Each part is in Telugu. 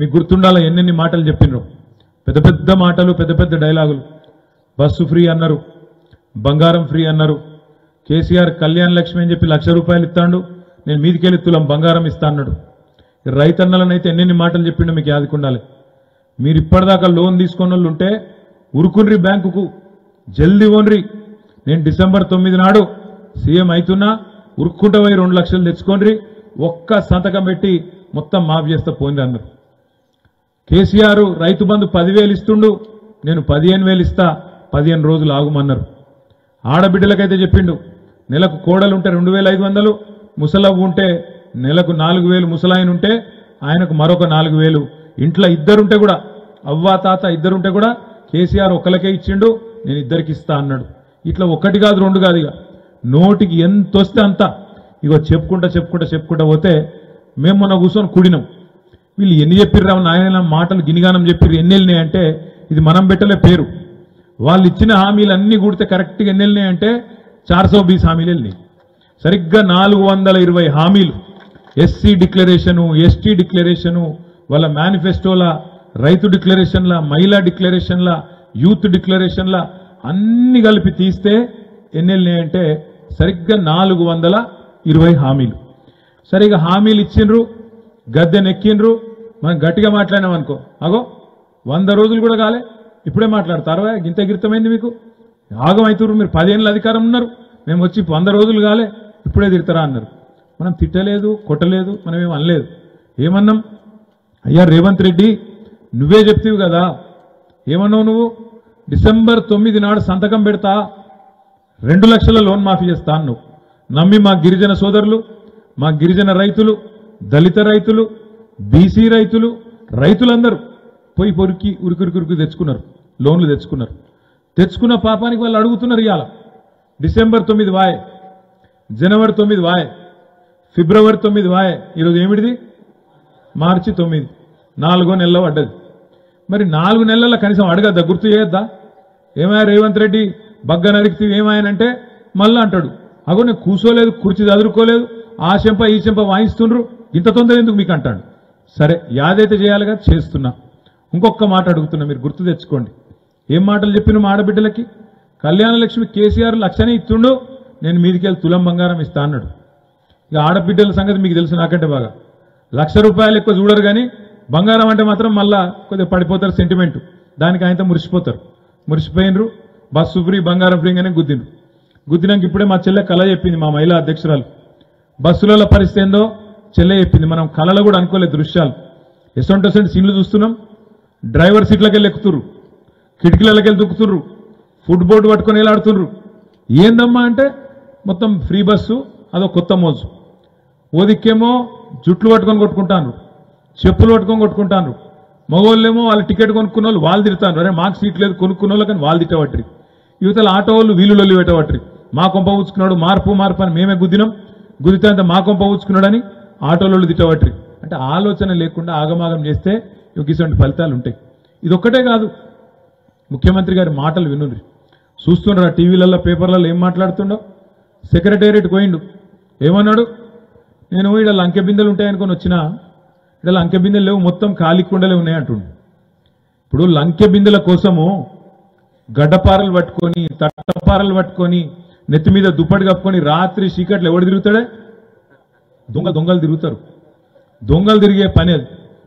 మీకు గుర్తుండాల ఎన్నెన్ని మాటలు చెప్పినరు, పెద్ద పెద్ద మాటలు, పెద్ద పెద్ద డైలాగులు. బస్సు ఫ్రీ అన్నారు, బంగారం ఫ్రీ అన్నారు. కేసీఆర్ కళ్యాణ లక్ష్మి అని చెప్పి ₹1,00,000 ఇస్తాడు, నేను మీదికెళ్ళి తులం బంగారం ఇస్తా అన్నాడు. రైతన్నలనైతే ఎన్నెన్ని మాటలు చెప్పిండో మీకు యాదుకుండాలి. మీరు ఇప్పటిదాకా లోన్ తీసుకున్న వాళ్ళు ఉంటే ఉరుకున్రి బ్యాంకుకు, జల్దీ ఓన్రి. నేను డిసెంబర్ 9 నాడు సీఎం అవుతున్నా, ఉరుక్కుంటా పోయి 2 లక్షలు తెచ్చుకోండి, ఒక్క సంతకం పెట్టి మొత్తం మాఫ్ చేస్తా పోయింది అన్నారు. కేసీఆర్ రైతు బంధు 10,000 ఇస్తుండు, నేను 15,000 ఇస్తా, 15 రోజులు ఆగుమన్నారు. ఆడబిడ్డలకైతే చెప్పిండు, నెలకు కోడలుంటే 2,500, ముసలవ్వు ఉంటే నెలకు 4,000, ముసలాయన ఉంటే ఆయనకు మరొక 4,000. ఇంట్లో ఇద్దరుంటే కూడా, అవ్వా తాత ఇద్దరుంటే కూడా కేసీఆర్ ఒక్కలకే ఇచ్చిండు, నేను ఇద్దరికి ఇస్తా అన్నాడు. ఇట్లా ఒకటి కాదు, 2 కాదు, ఇక నోటికి ఎంత వస్తే అంత ఇగో చెప్పుకుంటా పోతే మేము మొన్న కూర్చొని కూడినాం. వీళ్ళు ఎన్ని చెప్పిర్రా నాయన మాటలు గినిగానం చెప్పిర్రు, ఎన్ని వెళ్ళినాయంటే ఇది మనం పెట్టలే పేరు. వాళ్ళు ఇచ్చిన హామీలు అన్ని కూడితే కరెక్ట్గా ఎన్ని వెళ్ళినాయంటే 420 హామీలు వెళ్ళినాయి. సరిగ్గా 420 హామీలు. ఎస్సీ డిక్లరేషను, ఎస్టీ డిక్లరేషను, వాళ్ళ మేనిఫెస్టోల, రైతు డిక్లరేషన్ల, మహిళా డిక్లరేషన్ల, యూత్ డిక్లరేషన్ల అన్ని కలిపి తీస్తే ఎన్ని వెళ్ళినాయంటే సరిగ్గా 420 హామీలు. సరిగ్గా హామీలు ఇచ్చిండ్రు, గద్దెనెక్కిండ్రు. మనం గట్టిగా మాట్లాడినాం అనుకో, అగో 100 రోజులు కూడా కాలే, ఇప్పుడే మాట్లాడతారు. ఇంత గిరితమైంది మీకు, ఆగమవుతున్నారు. మీరు 10 ఏళ్ళ అధికారం ఉన్నారు, మేము వచ్చి 100 రోజులు కాలే ఇప్పుడే తిడతారా అన్నారు. మనం తిట్టలేదు, కొట్టలేదు, మనం ఏం అనలేదు. ఏమన్నాం, అయ్యా రేవంత్ రెడ్డి నువ్వే చెప్తీవి కదా, ఏమన్నావు నువ్వు, డిసెంబర్ 9 నాడు సంతకం పెడతా, 2 లక్షల లోన్ మాఫీ చేస్తా అన్నావు. నమ్మి మా గిరిజన సోదరులు, మా గిరిజన రైతులు, దళిత రైతులు, బీసీ రైతులు, రైతులందరూ పోయి ఉరికి తెచ్చుకున్నారు, లోన్లు తెచ్చుకున్నారు. తెచ్చుకున్న పాపానికి వాళ్ళు అడుగుతున్నారు. ఇవాళ డిసెంబర్ 9 వాయే, జనవరి 9 వాయే, ఫిబ్రవరి 9 వాయే, ఈరోజు ఏమిటిది మార్చి 9, 4వ నెలలో పడ్డది. మరి 4 నెలల కనీసం అడగద్దా, గుర్తు చేయొద్దా? ఏమైనా రేవంత్ రెడ్డి బగ్గ నరికితే ఏమాయనంటే మళ్ళా అంటాడు, అగో నేను కూర్చోలేదు, కుర్చీ చదువుకోలేదు, ఆ చెంప ఈ చెంప వాయిస్తుండ్రు, ఇంత తొందర ఎందుకు మీకు అంటాడు. సరే యాదైతే చేయాలిగా చేస్తున్నా. ఇంకొక మాట అడుగుతున్నా, మీరు గుర్తు తెచ్చుకోండి. ఏం మాటలు చెప్పిన మా ఆడబిడ్డలకి, కళ్యాణ లక్ష్మి కేసీఆర్ 1,00,000 ఇస్తుండు, నేను మీదికెళ్ళి తులం బంగారం ఇస్తా అన్నాడు. ఇక ఆడబిడ్డల సంగతి మీకు తెలుసు నాకంటే బాగా. ₹1,00,000 ఎక్కువ చూడరు కానీ బంగారం అంటే మాత్రం మళ్ళా కొద్దిగా పడిపోతారు, సెంటిమెంట్, దానికి ఆయనతో మురిసిపోతారు. మురిసిపోయినరు, బస్సు ఫ్రీ, బంగారం ఫ్రీ గానే గుద్దిండ్రు. గుద్దినాక ఇప్పుడే మా చెల్లె కళ చెప్పింది, మా మహిళా అధ్యక్షురాలు. బస్సులలో పరిస్థితి ఏందో చెల్లె చెప్పింది. మనం కళలో కూడా అనుకోలేదు దృశ్యాలు. ఎసొంటొసంటి సీన్లు చూస్తున్నాం. డ్రైవర్ సీట్లకి వెళ్ళి ఎక్కుతుర్రు, కిటికీలకి వెళ్ళి దుక్కుతుర్రు, ఫుడ్ బోర్డు పట్టుకొని వెళ్ళాడుతుర్రు. ఏందమ్మా అంటే మొత్తం ఫ్రీ బస్సు, అదో కొత్త మోజు. ఓదిక్కేమో జుట్లు పట్టుకొని కొట్టుకుంటాను, చెప్పులు పట్టుకొని కొట్టుకుంటాను. మగవాళ్ళేమో వాళ్ళు టికెట్ కొనుక్కున్న వాళ్ళు వాళ్ళు తిడతాను, అరే మాకు సీట్ లేదు కొనుక్కున్న వాళ్ళు, కానీ వాళ్ళు తిట్టవట్రి. యువతల ఆటో వాళ్ళు వీళ్ళు లొల్లి పెట్టవట్రి. మా కొంప ఊచుకున్నాడు, మార్పు అని మేమే గుద్దినాం, గుద్దితే అంత మా కొంప ఊచుకున్నాడని ఆటోలు తిట్టవట్రి. అంటే ఆలోచన లేకుండా ఆగమాగం చేస్తే ఇటువంటి ఫలితాలు ఉంటాయి. ఇదొక్కటే కాదు, ముఖ్యమంత్రి గారి మాటలు వినుండ్రి, చూస్తుండ్రా టీవీలలో, పేపర్లలో ఏం మాట్లాడుతుండో. సెక్రటేరియట్ పోయిండు, ఏమన్నాడు, నేను ఇక్కడ లంకె బిందెలు ఉంటాయనుకొని వచ్చినా, ఇక్కడ లంకె బిందెలు లేవు, మొత్తం ఖాళీ కుండలే ఉన్నాయంటుండు. ఇప్పుడు లంకె బిందెల కోసము గడ్డపారలు పట్టుకొని, తట్టపారలు పట్టుకొని, నెత్తి మీద దుప్పటి కప్పుకొని రాత్రి చీకట్లు ఎవడు తిరుగుతాడే, దొంగలు తిరుగుతారు. దొంగలు తిరిగే పని అది.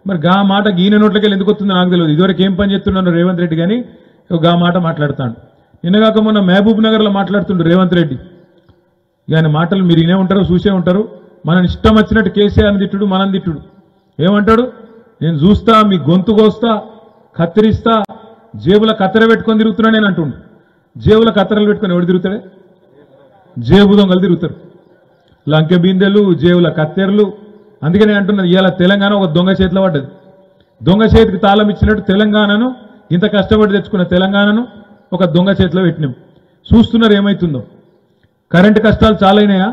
మరి గా మాట గీన నోట్లకెళ్ళి ఎందుకు వస్తుందో నాకు తెలియదు. ఇదివరకు ఏం పని చేస్తున్నాను రేవంత్ రెడ్డి, కానీ గా మాట మాట్లాడతాడు. నిన్నగాక మొన్న మహబూబ్ నగర్లో మాట్లాడుతుండు రేవంత్ రెడ్డి. ఆయన మాటలు మీరు వినే ఉంటారు, చూసే ఉంటారు. మనం ఇష్టం వచ్చినట్టు కేసీఆర్ని తిట్టుడు, మనం తిట్టుడు. ఏమంటాడు, నేను చూస్తా, మీ గొంతు కోస్తా, కత్తిరిస్తా, జేబుల కత్తెర పెట్టుకొని తిరుగుతున్నా నేను అంటుండు. జేబుల కత్తెరలు పెట్టుకొని ఎవడు తిరుగుతాడే, జేబు దొంగలు తిరుగుతారు. లంకె బిందెలు, జేబుల కత్తెరలు. అందుకనే అంటున్నది, ఇవాళ తెలంగాణ ఒక దొంగ చేతిలో పడ్డది. దొంగ చేతికి తాళం ఇచ్చినట్టు తెలంగాణను, ఇంత కష్టపడి తెచ్చుకున్న తెలంగాణను ఒక దొంగ చేతిలో పెట్టినాం. చూస్తున్నారు ఏమైతుందో. కరెంటు కష్టాలు చాలా అయినాయా,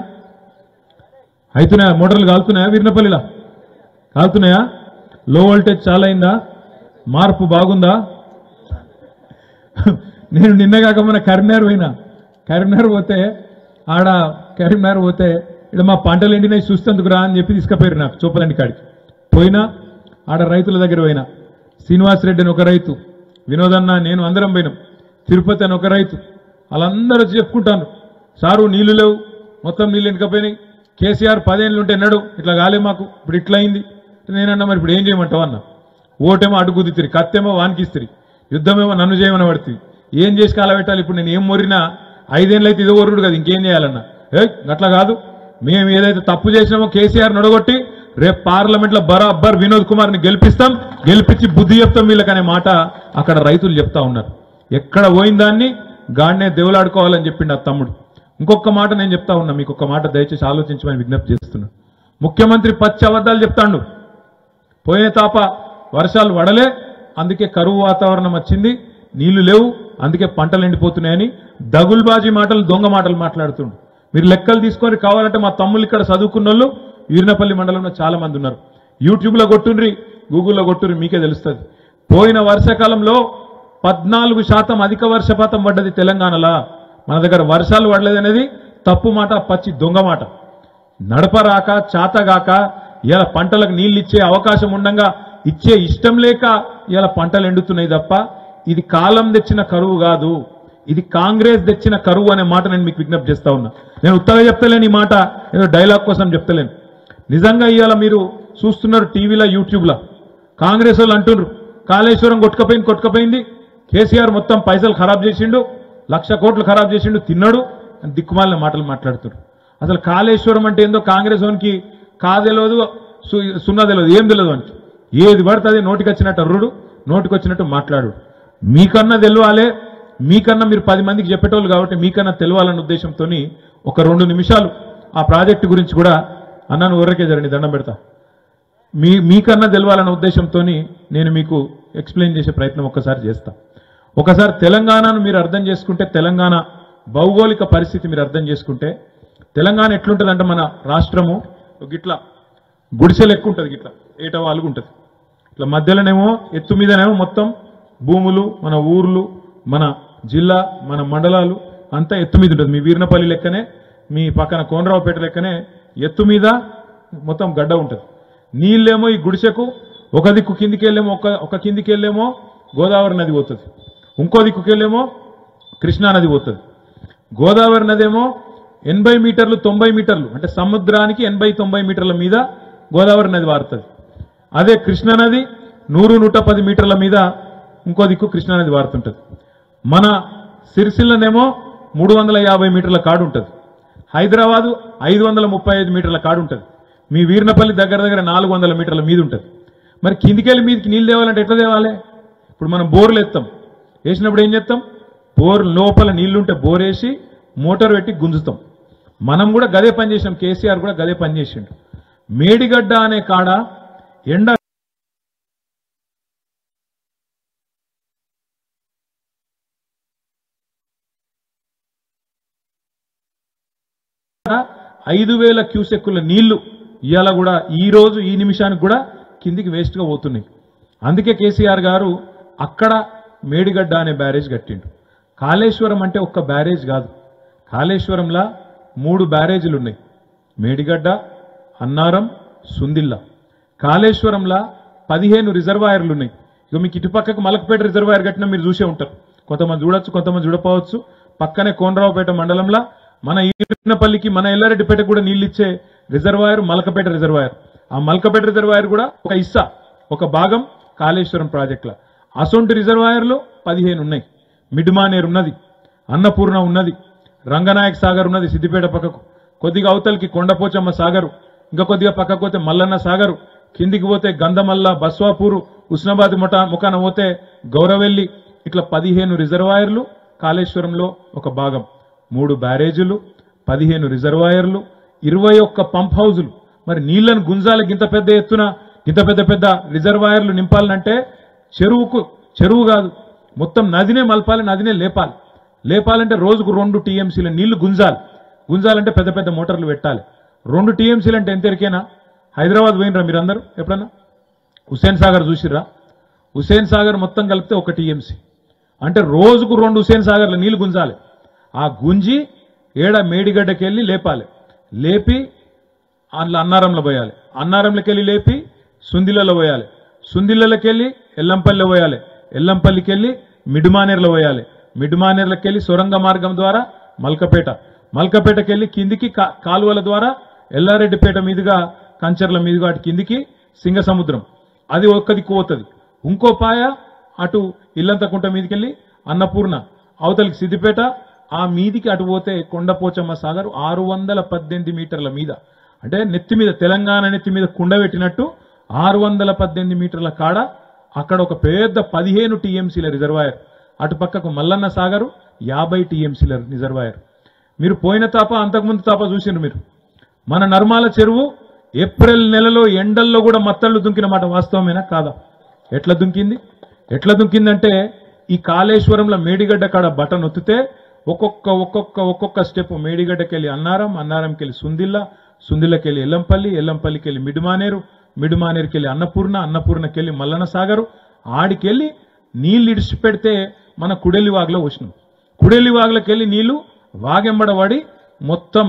అవుతున్నాయా? మోటార్లు కాలుతున్నాయా? వీరినపల్లిలా కాలుతున్నాయా? లో వోల్టేజ్ చాలా అయిందా? మార్పు బాగుందా? నేను నిన్నగాక మన కరీంనగర్ పోయినా. కరీంనగర్ పోతే ఇక్కడ మా పంటలు ఎండినాయి చూస్తేందుకు రా అని చెప్పి తీసుకుపోయారు నాకు చూపలండి కాడికి. పోయినా ఆడ రైతుల దగ్గర పోయినా, శ్రీనివాసరెడ్డి అని ఒక రైతు, వినోదన్న నేను అందరం పోయినాం, తిరుపతి అని ఒక రైతు, వాళ్ళందరూ వచ్చి చెప్పుకుంటాను, సారు నీళ్లు లేవు, మొత్తం నీళ్ళు వెనుకపోయినాయి, కేసీఆర్ 10 ఏళ్ళు ఉంటే ఎన్నాడు ఇట్లా కాలే మాకు, ఇప్పుడు ఇట్లా అయింది. నేనన్నా మరి ఇప్పుడు ఏం చేయమంటావు అన్న, ఓటేమో అడుగుదిత్తిరి, కత్తేమో వానికిస్తిరి, యుద్ధమేమో నన్ను చేయమని పడుతుంది, ఏం చేసి కాలబెట్టాలి, ఇప్పుడు నేను ఏం మొరినా 5 ఏళ్ళు అయితే ఇదో ఒరుడు కదా, ఇంకేం చేయాలన్నా, అట్లా కాదు, మేము ఏదైతే తప్పు చేసినామో కేసీఆర్ నొడగొట్టి రేపు పార్లమెంట్ లో బరాబర్ వినోద్ కుమార్ ని గెలిపిస్తాం, గెలిపించి బుద్ధి చెప్తాం వీళ్ళకనే మాట అక్కడ రైతులు చెప్తా ఉన్నారు. ఎక్కడ పోయిన దాన్ని గాడినే దేవులాడుకోవాలని చెప్పిండు ఆ తమ్ముడు. ఇంకొక మాట నేను చెప్తా ఉన్నా, మీకు ఒక మాట దయచేసి ఆలోచించమని విజ్ఞప్తి చేస్తున్నా. ముఖ్యమంత్రి పచ్చి అబద్ధాలు చెప్తాండు. పోయిన తాప వర్షాలు పడలే, అందుకే కరువు వాతావరణం వచ్చింది, నీళ్లు లేవు, అందుకే పంటలు ఎండిపోతున్నాయని దగుల్బాజీ మాటలు, దొంగ మాటలు మాట్లాడుతుండు. మీరు లెక్కలు తీసుకొని కావాలంటే మా తమ్ముళ్ళు ఇక్కడ చదువుకున్న వాళ్ళు వీర్నపల్లి మండలంలో చాలా మంది ఉన్నారు, యూట్యూబ్లో కొట్టుండ్రి, గూగుల్లో కొట్టుండ్రి, మీకే తెలుస్తుంది. పోయిన వర్షాకాలంలో 14% అధిక వర్షపాతం పడ్డది తెలంగాణలో. మన దగ్గర వర్షాలు పడలేదనేది తప్పు మాట, పచ్చి దొంగ మాట. నడపరాక చాతగాక ఇలా పంటలకు నీళ్ళు ఇచ్చే అవకాశం ఉండగా ఇచ్చే ఇష్టం లేక ఇలా పంటలు ఎండుతున్నాయి తప్ప ఇది కాలం తెచ్చిన కరువు కాదు, ఇది కాంగ్రెస్ తెచ్చిన కరువు అనే మాట నేను మీకు విజ్ఞప్తి చేస్తా ఉన్నా. నేను ఉత్తగా చెప్తలేను ఈ మాట, ఏదో డైలాగ్ కోసం చెప్తలేను. నిజంగా ఇవాళ మీరు చూస్తున్నారు టీవీలో, యూట్యూబ్లో, కాంగ్రెస్ వాళ్ళు అంటున్నారు కాళేశ్వరం కొట్టుకపోయింది, కేసీఆర్ మొత్తం పైసలు ఖరాబ్ చేసిండు, 1,00,000 కోట్లు ఖరాబ్ చేసిండు, తిన్నాడు అని దిక్కుమాలిన మాటలు మాట్లాడుతున్నారు. అసలు కాళేశ్వరం అంటే ఏందో కాంగ్రెస్ వానికి కాదెలవదు, సున్నా తెలియదు, ఏం తెలియదు అని ఏది పడుతుంది నోటికి వచ్చినట్టు అర్రుడు, నోటికి వచ్చినట్టు మాట్లాడు. మీకన్నా తెలవాలే, మీకన్నా మీరు 10 మందికి చెప్పేటోళ్ళు కాబట్టి మీకన్నా తెలవాలన్న ఉద్దేశంతో ఒక 2 నిమిషాలు ఆ ప్రాజెక్టు గురించి కూడా అన్నాను, ఊరకే జరండి దండం పెడతా, మీకన్నా తెలవాలన్న ఉద్దేశంతో నేను మీకు ఎక్స్ప్లెయిన్ చేసే ప్రయత్నం ఒక్కసారి చేస్తా. ఒకసారి తెలంగాణను మీరు అర్థం చేసుకుంటే, తెలంగాణ భౌగోళిక పరిస్థితి మీరు అర్థం చేసుకుంటే, తెలంగాణ ఎట్లుంటుందంటే మన రాష్ట్రము గిట్లా గుడిసెలు ఎక్కువ ఉంటుంది, గిట్లా ఏటవాలుగా ఉంటుంది, ఇట్లా మధ్యలోనేమో ఎత్తు మీదనేమో మొత్తం భూములు, మన ఊర్లు, మన జిల్లా, మన మండలాలు అంతా ఎత్తు మీద ఉంటుంది. మీ వీర్నపల్లి లెక్కనే, మీ పక్కన కోనరావుపేట లెక్కనే ఎత్తు మీద మొత్తం గడ్డ ఉంటుంది. నీళ్ళేమో ఈ గుడిసెకు ఒక దిక్కు కిందికి వెళ్ళేమో, ఒక కిందికి వెళ్ళేమో గోదావరి నది పోతుంది, ఇంకో దిక్కుకి వెళ్ళేమో కృష్ణా నది పోతుంది. గోదావరి నది ఏమో 80 మీటర్లు 90 మీటర్లు అంటే సముద్రానికి 80-90 మీటర్ల మీద గోదావరి నది వారుతుంది. అదే కృష్ణా నది 100-110 మీటర్ల మీద ఇంకో దిక్కు కృష్ణా నది వారుతుంటుంది. మన సిరిసిల్లనేమో 350 మీటర్ల కాడు ఉంటుంది, హైదరాబాదు 535 మీటర్ల కాడు ఉంటుంది, మీ వీర్నపల్లి దగ్గర 400 మీటర్ల మీద ఉంటుంది. మరి కిందికెళ్ళి మీదకి నీళ్ళు తేవాలంటే ఎట్లా తేవాలి? ఇప్పుడు మనం బోర్లు ఎత్తాం, వేసినప్పుడు ఏం చేస్తాం, బోర్ లోపల నీళ్లుంటే బోర్ వేసి మోటార్ పెట్టి గుంజుతాం. మనం కూడా గదే పని చేసాం, కేసీఆర్ కూడా గదే పని చేసిండు. మేడిగడ్డ అనే కాడ ఎండ 5,000 క్యూసెక్కుల నీళ్లు ఇవాళ కూడా ఈ రోజు ఈ నిమిషానికి కూడా కిందికి వేస్ట్గా పోతున్నాయి. అందుకే కేసీఆర్ గారు అక్కడ మేడిగడ్డ అనే బ్యారేజ్ కట్టిండు. కాళేశ్వరం అంటే ఒక్క బ్యారేజ్ కాదు, కాళేశ్వరంలో 3 బ్యారేజీలు ఉన్నాయి, మేడిగడ్డ, అన్నారం, సుందిల్ల. కాళేశ్వరంలో 15 రిజర్వాయర్లు ఉన్నాయి. ఇక మీకు ఇటుపక్కకు మలకపేట రిజర్వాయర్ కట్టినా మీరు చూసే ఉంటారు, కొంతమంది చూడొచ్చు, కొంతమంది చూడపోవచ్చు. పక్కనే కోనరావుపేట మండలంలో మన ఈర్నపల్లికి, మన ఎల్లారెడ్డిపేటకు కూడా నీళ్ళు ఇచ్చే రిజర్వాయర్ మలకపేట రిజర్వాయర్. ఆ మలకపేట రిజర్వాయర్ కూడా ఒక ఇస్సా, ఒక భాగం కాళేశ్వరం ప్రాజెక్టులో. అసొంటి రిజర్వాయర్లు 15 ఉన్నాయి. మిడ్మానేర్ ఉన్నది, అన్నపూర్ణ ఉన్నది, రంగనాయక్ సాగర్ ఉన్నది సిద్దిపేట పక్కకు, కొద్దిగా అవతలకి కొండపోచమ్మ సాగరు, ఇంకా కొద్దిగా పక్కకు పోతే మల్లన్న సాగరు, కిందికి పోతే గంధమల్ల, బస్వాపూరు, ఉస్నాబాద్ ముఖాన పోతే గౌరవెల్లి, ఇట్లా 15 రిజర్వాయర్లు కాళేశ్వరంలో ఒక భాగం. 3 బ్యారేజీలు, 15 రిజర్వాయర్లు, 21 పంప్ హౌజులు. మరి నీళ్లను గుంజాలి గింత పెద్ద ఎత్తున, ఇంత పెద్ద పెద్ద రిజర్వాయర్లు నింపాలంటే చెరువు కాదు, మొత్తం నదినే మలపాలి, నదినే లేపాలి. లేపాలంటే రోజుకు 2 టీఎంసీల నీళ్లు గుంజాలంటే పెద్ద పెద్ద మోటార్లు పెట్టాలి. 2 టీఎంసీలు అంటే ఎంతరికైనా? హైదరాబాద్ పోయినరా మీరందరూ ఎప్పుడన్నా? హుస్సేన్ సాగర్ చూసిర్రా? హుస్సేన్ సాగర్ మొత్తం కలిపితే 1 టీఎంసీ అంటే రోజుకు 2 హుస్సేన్ సాగర్ల నీళ్లు గుంజాలి. ఆ గుంజి మేడిగడ్డకి వెళ్ళి లేపాలి, లేపి అందులో అన్నారంలో పోయాలి, అన్నారంలోకి వెళ్ళి లేపి సుందిలలో పోయాలి, సుందిళ్ళకి వెళ్ళి ఎల్లంపల్లి పోయాలి, ఎల్లంపల్లికి వెళ్ళి మిడ్మానేర్లో పోయాలి, మిడ్మానేర్లకి వెళ్ళి సొరంగ మార్గం ద్వారా మల్కపేట, మల్కపేటకి వెళ్ళి కిందికి కాలువల ద్వారా ఎల్లారెడ్డిపేట మీదుగా కంచర్ల మీదుగా అటు కిందికి సింగసముద్రం, అది ఒక్క దిక్కు పోతుంది. ఇంకో పాయ అటు ఇల్లంతకుంట మీదకి వెళ్ళి అన్నపూర్ణ, అవతలికి సిద్దిపేట, ఆ మీదికి అటు పోతే కొండపోచమ్మ సాగర్ 618 మీటర్ల మీద, అంటే నెత్తి మీద తెలంగాణ నెత్తి మీద కుండ పెట్టినట్టు 618 మీటర్ల కాడ అక్కడ ఒక పెద్ద 15 టీఎంసీల రిజర్వాయర్, అటు పక్కకు మల్లన్న సాగరు 50 టీఎంసీల రిజర్వాయర్. మీరు పోయిన తాప అంతకుముందు తాప చూసిండ్రు మీరు. మన నర్మాల చెరువు ఏప్రిల్ నెలలో ఎండల్లో కూడా మత్తళ్ళు దుంకిన మాట వాస్తవమేనా కాదా? ఎట్లా దుంకింది? ఎట్లా దుంకిందంటే ఈ కాళేశ్వరంలో మేడిగడ్డ కాడ బటన్ ఒత్తితే ఒక్కొక్క స్టెప్ మేడిగడ్డకి వెళ్ళి అన్నారం, అన్నారంకి వెళ్ళి సుందిల్ల, సుందిల్లకి వెళ్ళి ఎల్లంపల్లి, ఎల్లంపల్లికి వెళ్ళి మిడ్మానేరు, మిడ్మానేరుకి వెళ్ళి అన్నపూర్ణ, అన్నపూర్ణకి వెళ్ళి మల్లన్న సాగరు, ఆడికెళ్ళి నీళ్ళు ఇడిచి పెడితే మన కుడెల్లి వాగులో వచ్చినాం. కుడెల్లి వాగులోకి వెళ్ళి నీళ్లు వాగెంబడబడి మొత్తం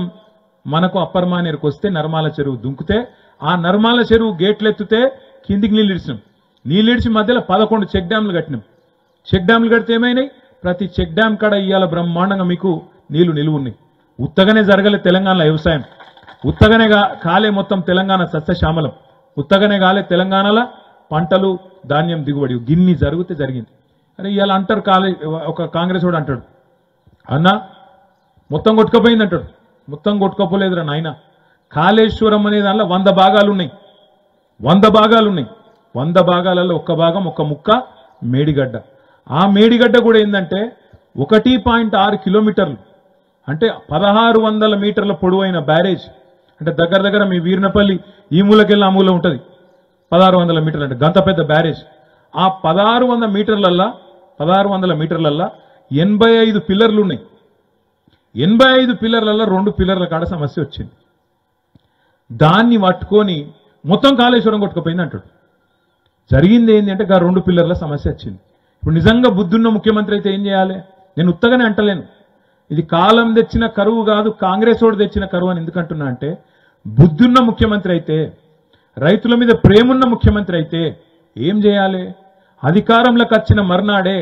మనకు అప్పర్ మానేరుకు వస్తే నర్మాల చెరువు దుంకుతే, ఆ నర్మాల చెరువు గేట్లు ఎత్తితే కిందికి నీళ్ళు ఇడిచినాం. నీళ్ళు ఇడిచి మధ్యలో 11 చెక్ డ్యాంలు కట్టినాం. చెక్ డ్యాంలు కడితే ఏమైనాయి? ప్రతి చెక్ డ్యాం కాడ ఇవాళ బ్రహ్మాండంగా మీకు నీళ్లు నిలువ ఉన్నాయి. ఉత్తగానే జరగలే తెలంగాణలో వ్యవసాయం, ఉత్తగానే కాలే మొత్తం తెలంగాణ సస్యశ్యామలం, ఉత్తగానే కాలే తెలంగాణలో పంటలు ధాన్యం దిగుబడి గిన్ని జరిగితే జరిగింది. అరే ఇవాళ అంటారు ఒక కాంగ్రెస్ వాడు అంటాడు, అన్న మొత్తం కొట్టుకపోయింది అంటాడు. మొత్తం కొట్టుకోపోలేదురా నాయన, కాళేశ్వరం అనే దానిలో 100 భాగాలు ఉన్నాయి, 100 భాగాలు ఉన్నాయి. 100 భాగాలలో ఒక్క భాగం ఒక్క ముక్క మేడిగడ్డ. ఆ మేడిగడ్డ కూడా ఏంటంటే 1.6 కిలోమీటర్లు, అంటే 1600 మీటర్ల పొడవైన బ్యారేజ్. అంటే దగ్గర దగ్గర మీ వీరినపల్లి ఈ మూలకెళ్ళి ఆ మూల ఉంటుంది 1600 మీటర్లు, అంటే గంత పెద్ద బ్యారేజ్. ఆ 1600 మీటర్లల్లా 85 పిల్లర్లు ఉన్నాయి. 85 పిల్లర్లలో 2 పిల్లర్ల కాడ సమస్య వచ్చింది. దాన్ని పట్టుకొని మొత్తం కాళేశ్వరం కొట్టుకుపోయింది అంటాడు. జరిగింది ఏంటి అంటే 2 పిల్లర్ల సమస్య వచ్చింది. ఇప్పుడు నిజంగా బుద్ధున్న ముఖ్యమంత్రి అయితే ఏం చేయాలి? నేను ఉత్తగానే అంటలేను, ఇది కాలం తెచ్చిన కరువు కాదు, కాంగ్రెస్ వాడు తెచ్చిన కరువు అని ఎందుకంటున్నా అంటే, బుద్ధున్న ముఖ్యమంత్రి అయితే, రైతుల మీద ప్రేమున్న ముఖ్యమంత్రి అయితే ఏం చేయాలి? అధికారంలోకి వచ్చిన మర్నాడే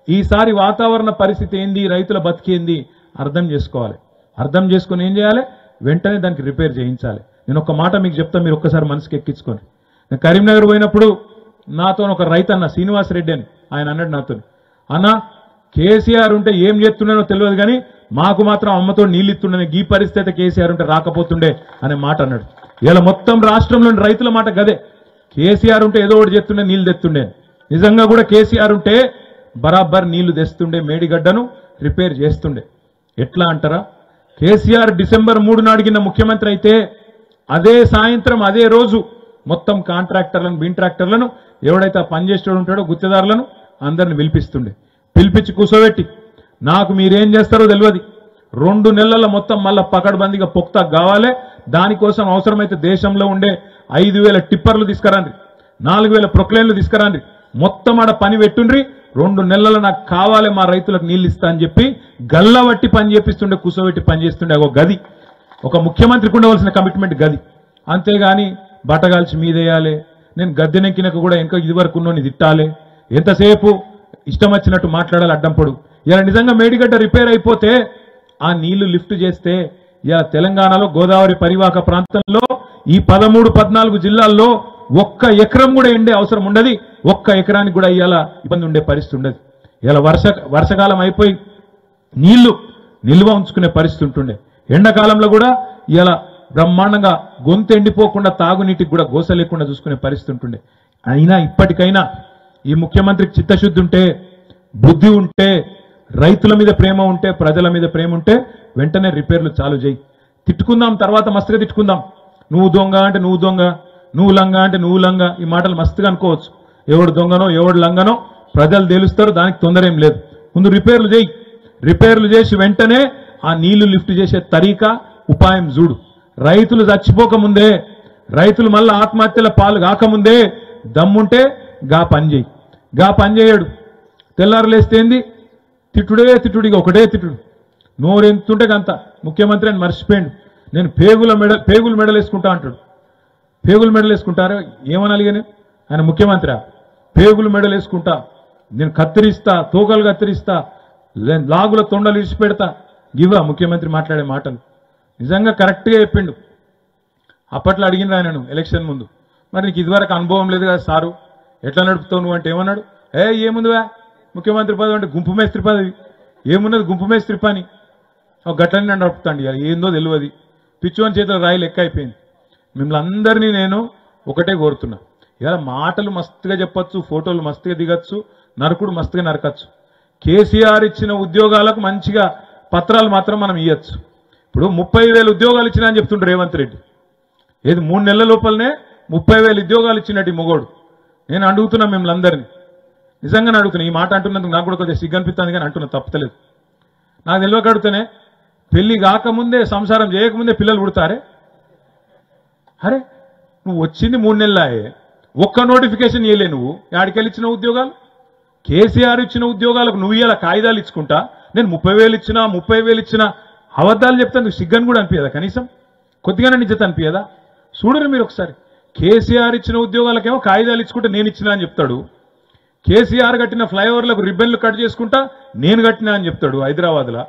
ఈసారి వాతావరణ పరిస్థితి ఏంది, రైతుల బతికేంది అర్థం చేసుకోవాలి. అర్థం చేసుకుని ఏం చేయాలి? వెంటనే దానికి రిపేర్ చేయించాలి. నేను ఒక మాట మీకు చెప్తా, మీరు ఒక్కసారి మనసుకి ఎక్కించుకొని. నేను కరీంనగర్ పోయినప్పుడు నాతో ఒక రైతు అన్న శ్రీనివాస్ రెడ్డి అని, ఆయన అన్నాడు నాతో, అన్న కేసీఆర్ ఉంటే ఏం చేస్తున్నానో తెలియదు కానీ మాకు మాత్రం అమ్మతో నీళ్ళు ఇస్తుండే, ఈ పరిస్థితి కేసీఆర్ ఉంటే రాకపోతుండే అనే మాట అన్నాడు. ఇలా మొత్తం రాష్ట్రంలోని రైతుల మాట గదే, కేసీఆర్ ఉంటే ఏదో ఒకటి చేస్తుండే, నీళ్లు తెస్తుండే. నిజంగా కూడా కేసీఆర్ ఉంటే బరాబర్ నీళ్లు తెస్తుండే, మేడిగడ్డను రిపేర్ చేస్తుండే. ఎట్లా అంటారా? కేసీఆర్ డిసెంబర్ 3 నాడిగిన ముఖ్యమంత్రి అయితే అదే సాయంత్రం అదే రోజు మొత్తం కాంట్రాక్టర్లను బిన్ట్రాక్టర్లను ఎవడైతే పనిచేసేవాడు ఉంటాడో గుత్తేదారులను అందరిని పిలిపించి కూర్చోబెట్టి, నాకు మీరేం చేస్తారో తెలియదు, 2 నెలల మొత్తం మళ్ళా పకడ్బందీగా పొక్తా కావాలి, దానికోసం అవసరమైతే దేశంలో ఉండే 5000 టిప్పర్లు తీసుకురండి, 4000 ప్రొక్లైన్లు తీసుకురండి, మొత్తం ఆడ పని పెట్టుండ్రి, 2 నెలల నాకు కావాలి, మా రైతులకు నీళ్ళు ఇస్తా అని చెప్పి గల్లబట్టి పని చేపిస్తుండే, కూర్చోబెట్టి పని చేస్తుండే. ఒక గది, ఒక ముఖ్యమంత్రికి ఉండవలసిన కమిట్మెంట్ గది. అంతేగాని బట్టగాల్చి మీదేయాలి, నేను గద్దెనెక్కినకు కూడా ఇంకా ఇదివరకు ఉన్నోని తిట్టాలి, ఎంతసేపు ఇష్టం వచ్చినట్టు మాట్లాడాలి, అడ్డంపడు. ఇలా నిజంగా మేడిగడ్డ రిపేర్ అయిపోతే ఆ నీళ్లు లిఫ్ట్ చేస్తే ఇలా తెలంగాణలో గోదావరి పరివాహక ప్రాంతంలో ఈ 13-14 జిల్లాల్లో 1 ఎకరం కూడా ఎండే అవసరం ఉండదు, 1 ఎకరానికి కూడా ఇవాళ ఇబ్బంది ఉండే పరిస్థితి ఉండదు. ఇలా వర్షకాలం అయిపోయి నీళ్లు నిల్వ ఉంచుకునే పరిస్థితి ఉంటుండే. ఎండాకాలంలో కూడా ఇలా బ్రహ్మాండంగా గొంతు ఎండిపోకుండా తాగునీటికి కూడా గోస లేకుండా చూసుకునే పరిస్థితి ఉంటుండే. అయినా ఇప్పటికైనా ఈ ముఖ్యమంత్రికి చిత్తశుద్ధి ఉంటే, బుద్ధి ఉంటే, రైతుల మీద ప్రేమ ఉంటే, ప్రజల మీద ప్రేమ ఉంటే వెంటనే రిపేర్లు చాలు చేయి. తిట్టుకుందాం, తర్వాత మస్తుగా తిట్టుకుందాం. నువ్వు దొంగ అంటే నువ్వు దొంగ, నువ్వు లంగా అంటే నువ్వు లంగా, ఈ మాటలు మస్తుగా అనుకోవచ్చు. ఎవడు దొంగనో ఎవడు లంగనో ప్రజలు తెలుస్తారు, దానికి తొందర ఏం లేదు. ముందు రిపేర్లు చేయి, రిపేర్లు చేసి వెంటనే ఆ నీళ్లు లిఫ్ట్ చేసే తరీకా ఉపాయం చూడు. రైతులు చచ్చిపోకముందే, రైతులు మళ్ళీ ఆత్మహత్యల పాలు కాకముందే దమ్ముంటే గా పని చేయి. గా పని చేయడు, తెల్లారులేస్తేంది తిట్టుడే తిట్టుడిగా, ఒకటే తిట్టుడు, నోరెంతుంటే గంత. ముఖ్యమంత్రి అని మర్చిపోయాడు, నేను పేగులు మెడల్ వేసుకుంటా అంటాడు. పేగులు మెడల్ వేసుకుంటారా? ఏమని అలిగాను? ఆయన ముఖ్యమంత్రి పేగులు మెడలు వేసుకుంటా, నేను కత్తిరిస్తా, తోకలు కత్తిరిస్తా, లాగుల తొండలు ఇడిచి పెడతా, ఇవా ముఖ్యమంత్రి మాట్లాడే మాటలు? నిజంగా కరెక్ట్గా చెప్పిండు. అప్పట్లో అడిగిన ఆయనను ఎలక్షన్ ముందు, మరి నీకు ఇదివరకు అనుభవం లేదు కదా సారు, ఎట్లా నడుపుతావు నువ్వు అంటే ఏమన్నాడు? ఏముందివా ముఖ్యమంత్రి పదవి అంటే గుంపు మేస్త్రి పదవి, ఏమున్నది గుంపు మేస్త్రి పని, ఒక గట్లని నన్ను నడుపుతాండి, ఇవాళ ఏందో తెలియదు, పిచ్చోని చేతిలో రాయి లెక్క అయిపోయింది. మిమ్మల్ని అందరినీ నేను ఒకటే కోరుతున్నా, ఇవాళ మాటలు మస్తుగా చెప్పచ్చు, ఫోటోలు మస్తుగా దిగచ్చు, నరకుడు మస్తుగా నరకచ్చు. కేసీఆర్ ఇచ్చిన ఉద్యోగాలకు మంచిగా పత్రాలు మాత్రం మనం ఇవ్వచ్చు. ఇప్పుడు 30,000 ఉద్యోగాలు ఇచ్చినా అని చెప్తుండ్రు రేవంత్ రెడ్డి. ఏది 3 నెలల లోపలనే 30,000 ఉద్యోగాలు ఇచ్చినట్టు మొగోడు. నేను అడుగుతున్నా మిమ్మల్ని అందరినీ, నిజంగానే అడుగుతున్నా. ఈ మాట అంటున్నందుకు నాకు కూడా కొద్దిగా సిగ్గనిపిస్తుంది, కానీ అంటున్నా, తప్పలేదు. నాకు తెలియక అడుగుతానే, పెళ్లి కాకముందే సంసారం చేయకముందే పిల్లలు పుడతారే? అరే నువ్వు వచ్చింది 3 నెలలాయే, ఒక్క నోటిఫికేషన్ ఇవ్వలే నువ్వు. యాడికెళ్ళి ఇచ్చిన ఉద్యోగాలు? కేసీఆర్ ఇచ్చిన ఉద్యోగాలకు నువ్వు ఇలా కాయిదాలు ఇచ్చుకుంటా, నేను 30,000 ఇచ్చినా 30,000 ఇచ్చినా అబద్ధాలు చెప్తే నువ్వు సిగ్గని కూడా అనిపించదా? కనీసం కొద్దిగానే నిజత అనిపించదా? చూడరు మీరు ఒకసారి. కేసీఆర్ ఇచ్చిన ఉద్యోగాలకేమో కాయిదాలు ఇచ్చుకుంటే నేను ఇచ్చినా అని చెప్తాడు. కేసీఆర్ కట్టిన ఫ్లైఓవర్లకు రిబ్బన్లు కట్ చేసుకుంటా నేను కట్టినా అని చెప్తాడు హైదరాబాద్లో.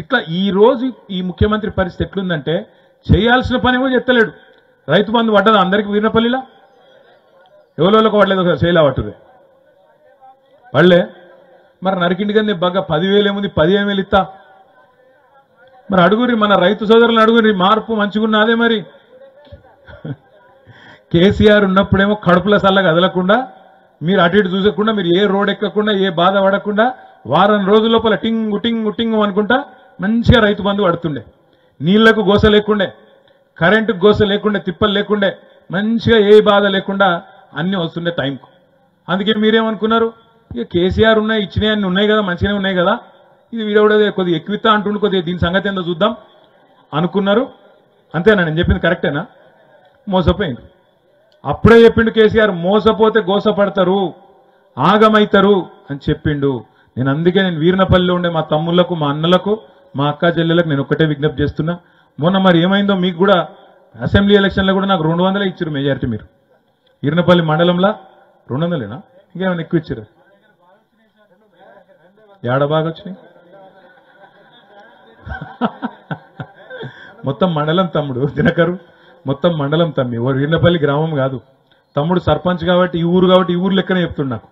ఇట్లా ఈ రోజు ఈ ముఖ్యమంత్రి పరిస్థితి ఎట్లుందంటే, చేయాల్సిన పని ఏమో చెప్తలేడు. రైతు బంధు పడ్డదా అందరికీ? వీరినపల్లిలా ఎవరోళ్ళకు పడలేదు, ఒకసారి చేయలే పట్టుదే పడలే. మరి నరికింటి కింద బాగా 10,000 ఏముంది, 15,000 ఇస్తా. మరి అడుగురి, మన రైతు సోదరులను అడుగురి, మార్పు మంచిగున్నదే. మరి కేసీఆర్ ఉన్నప్పుడేమో కడుపుల సల్లగా కదలకుండా, మీరు అటు ఇటు చూసకుండా, మీరు ఏ రోడ్ ఎక్కకుండా, ఏ బాధ పడకుండా, వారం రోజుల లోపల టింగు టింగు టింగు అనుకుంటా మంచిగా రైతు బంధు పడుతుండే. నీళ్లకు గోస లేకుండే, కరెంటుకు గోస లేకుండే, తిప్పలు లేకుండే, మంచిగా ఏ బాధ లేకుండా అన్ని వస్తుండే టైంకు. అందుకే మీరేమనుకున్నారు, ఇక కేసీఆర్ ఉన్నాయి, ఇచ్చినాయి అన్ని ఉన్నాయి కదా, మంచిగానే ఉన్నాయి కదా, ఇది వీడవడే కొద్దిగా ఎక్కువితా అంటుండే, కొద్దిగా దీని సంగతి ఏందో చూద్దాం అనుకున్నారు. అంతేనా? నేను చెప్పింది కరెక్టేనా? మోసపోయింది. అప్పుడే చెప్పిండు కేసీఆర్, మోసపోతే గోసపడతారు, ఆగమైతారు అని చెప్పిండు. నేను అందుకే నేను వీరినపల్లిలో ఉండే మా తమ్ముళ్లకు, మా అన్నలకు, మా అక్క చెల్లెలకు నేను ఒక్కటే విజ్ఞప్తి చేస్తున్నా. మొన్న మరి ఏమైందో మీకు కూడా, అసెంబ్లీ ఎలక్షన్లో కూడా నాకు 200 ఇచ్చారు మెజారిటీ. మీరు వీరినపల్లి మండలంలో 200ఏనా, ఇంకేమైనా ఎక్కువ ఇచ్చారు? ఏడ బాగా వచ్చినాయి? మొత్తం మండలం తమ్ముడు దినకరు, మొత్తం మండలం తమ్మి, వీరినపల్లి గ్రామం కాదు. తమ్ముడు సర్పంచ్ కాబట్టి ఈ ఊరు, కాబట్టి ఈ ఊరు లెక్కనే చెప్తున్నా. నాకు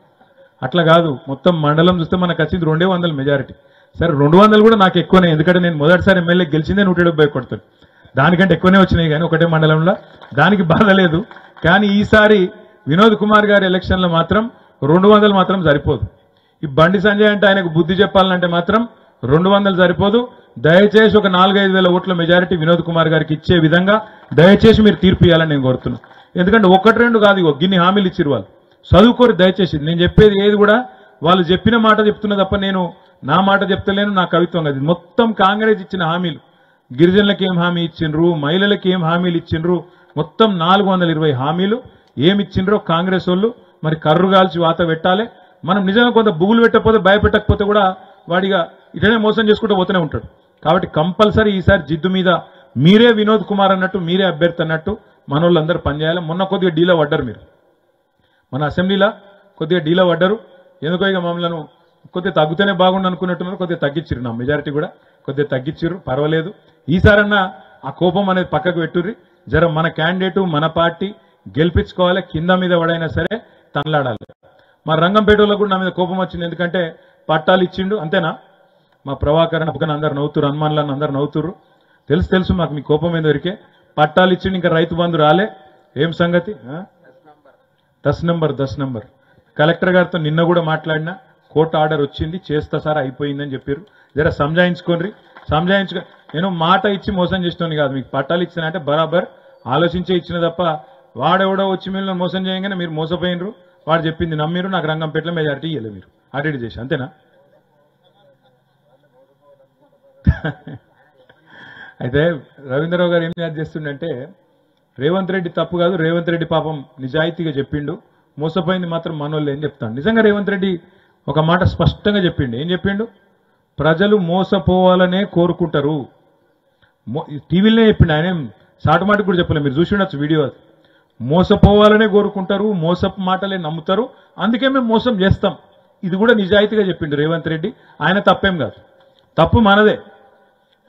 అట్లా కాదు, మొత్తం మండలం చూస్తే మనకు వచ్చింది 200 మెజారిటీ. సరే 200 కూడా నాకు ఎక్కువనే, ఎందుకంటే నేను మొదటిసారి ఎమ్మెల్యే గెలిచిందే 170 కొడుతుంది. దానికంటే ఎక్కువనే వచ్చినాయి కానీ ఒకటే మండలంలో, దానికి బాధ లేదు. కానీ ఈసారి వినోద్ కుమార్ గారి ఎలక్షన్లో మాత్రం 200 మాత్రం సరిపోదు. ఈ బండి సంజయ్ అంటే ఆయనకు బుద్ధి చెప్పాలంటే మాత్రం 200 సరిపోదు. దయచేసి ఒక 4-5 వేల ఓట్ల మెజారిటీ వినోద్ కుమార్ గారికి ఇచ్చే విధంగా దయచేసి మీరు తీర్పు ఇవ్వాలని నేను కోరుతున్నాను. ఎందుకంటే 1-2 కాదు, గిన్ని హామీలు ఇచ్చిరు వాళ్ళు. చదువుకోరు దయచేసి. నేను చెప్పేది ఏది కూడా వాళ్ళు చెప్పిన మాట చెప్తున్నా తప్ప నేను నా మాట చెప్తలేను, నా కవిత్వం కాదు. మొత్తం కాంగ్రెస్ ఇచ్చిన హామీలు, గిరిజనులకు ఏం హామీ ఇచ్చిండ్రు, మహిళలకు ఏం హామీలు ఇచ్చిండ్రు, మొత్తం 420 హామీలు ఏమిచ్చిండ్రో కాంగ్రెస్ వాళ్ళు మరి కర్రు కాల్చి వాత పెట్టాలి. మనం నిజంగా కొంత బుగులు పెట్టకపోతే, భయపెట్టకపోతే కూడా వాడిగా ఇటనే మోసం చేసుకుంటూ పోతూనే ఉంటాడు. కాబట్టి కంపల్సరీ ఈసారి జిద్దు మీద మీరే వినోద్ కుమార్ అన్నట్టు, మీరే అభ్యర్థి అన్నట్టు మన వాళ్ళందరూ పనిచేయాలి. మొన్న కొద్దిగా డీలో పడ్డారు మీరు, మన అసెంబ్లీలో కొద్దిగా డీలో పడ్డారు. ఎందుకో ఇక మమ్మల్ని కొద్దిగా తగ్గుతూనే బాగుండు అనుకున్నట్టున్నారు, కొద్దిగా తగ్గించిర్రు. నా మెజారిటీ కూడా కొద్దిగా తగ్గించిర్రు, పర్వాలేదు. ఈసారన్నా ఆ కోపం అనేది పక్కకు పెట్టుర్రి. జర మన క్యాండిడేటు, మన పార్టీ గెలిపించుకోవాలి. కింద మీద ఎవడైనా సరే తనలాడాలి. మా రంగంపేటలో కూడా నా మీద కోపం వచ్చింది, ఎందుకంటే పట్టాలు ఇచ్చిండు అంతేనా. మా ప్రభాకర్ పక్కన అందరు నవ్వుతురు, హనుమాన్లను అందరు నవ్వుతురు. తెలుసు మాకు మీ కోపం మీద దొరికే. పట్టాలు ఇచ్చిండు, ఇంకా రైతు బంధు రాలే. ఏం సంగతి? 10 నంబర్ కలెక్టర్ గారితో నిన్న కూడా మాట్లాడినా, కోర్టు ఆర్డర్ వచ్చింది, చేస్తా సార్ అయిపోయిందని చెప్పారు. జర సంజాయించుకోండి. నేను మాట ఇచ్చి మోసం చేసిన కాదు, మీకు పట్టాలు ఇచ్చిన అంటే బరాబర్ ఆలోచించే ఇచ్చిన తప్ప వాడెవడో వచ్చి మీరు మోసం చేయగానే మీరు మోసపోయినరు, వాడు చెప్పింది నమ్మిరు, నాకు రంగంపేటలో మెజారిటీ ఇవ్వలేదు, మీరు అడిట్ చేసి అంతేనా. అయితే రవీంద్రరావు గారు ఏం చేస్తుండంటే, రేవంత్ రెడ్డి తప్పు కాదు, రేవంత్ రెడ్డి పాపం నిజాయితీగా చెప్పిండు, మోసపోయింది మాత్రం మనోళ్ళు ఏం చెప్తాను. నిజంగా రేవంత్ రెడ్డి ఒక మాట స్పష్టంగా చెప్పిండు. ఏం చెప్పిండు? ప్రజలు మోసపోవాలనే కోరుకుంటారు. టీవీలోనే చెప్పిండు, ఆయన సాటుమాటికి కూడా చెప్పలే, మీరు చూసి ఉండొచ్చు వీడియో. మోసపోవాలనే కోరుకుంటారు, మోసపు మాటలే నమ్ముతారు. అందుకే మేము మోసం చేస్తాం. ఇది కూడా నిజాయితీగా చెప్పిండు రేవంత్ రెడ్డి. ఆయన తప్పేం కాదు, తప్పు మనదే,